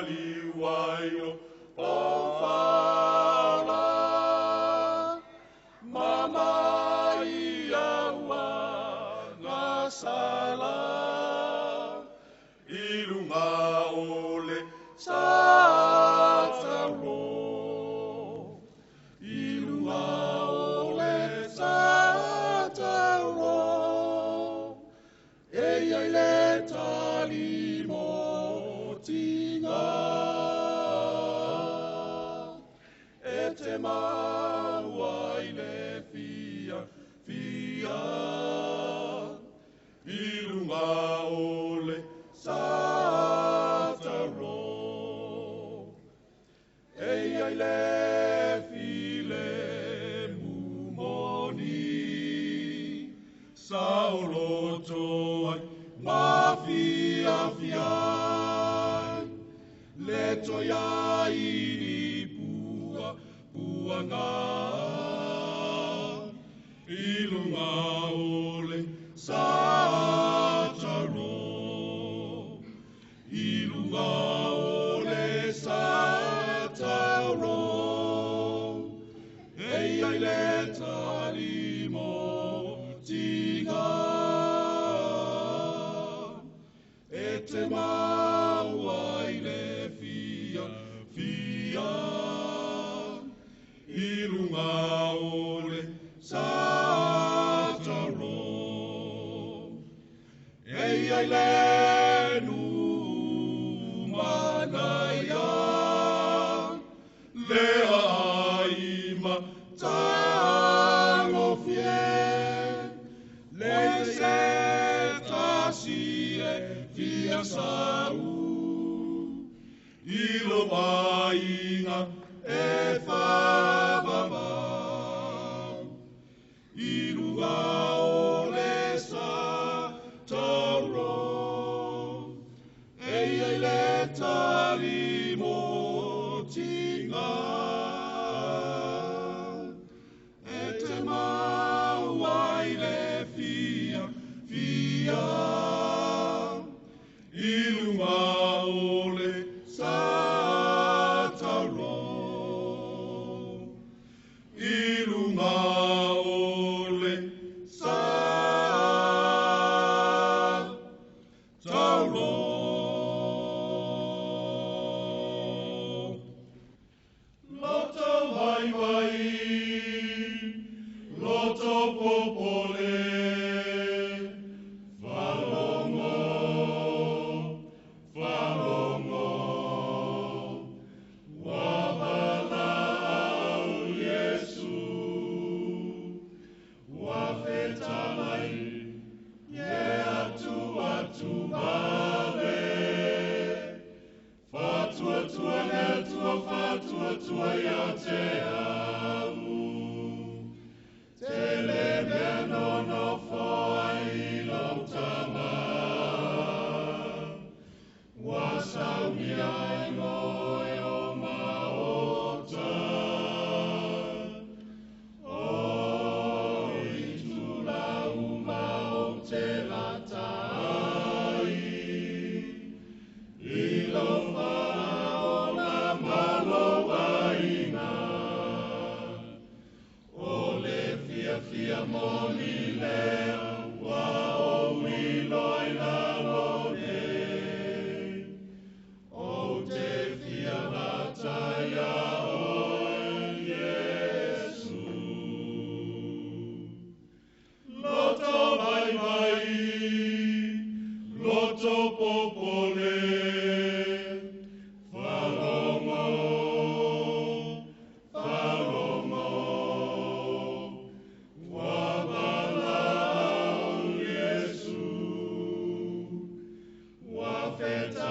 liwayo ofala mama iawa ngasala ilunga ole sataro ilunga ole sataro ei le talimo tinga ete maua ile fia ilunga ole sataro ei le file mumoni saoloto mafia fiai leto ya ini puanga ilunga ole sataro ilunga ole sataro ei le talimo tinga ete maua ile fia ilunga ole sataro ei le numanaya le aima tango fie le setasie fia sau ilo mainga e whababa ilunga ole sataro ei le talimo tinga ete maua ile fia ilunga ole sataro ilunga ole sataro loto vai loto popole tua ya te amu tele meno no foi lo tama wasau mi ai moi o maota o itula uma o te latai ilo fia moni lea wa o miloi la lone o te fia lataya o Yesu loto vai loto popole Feta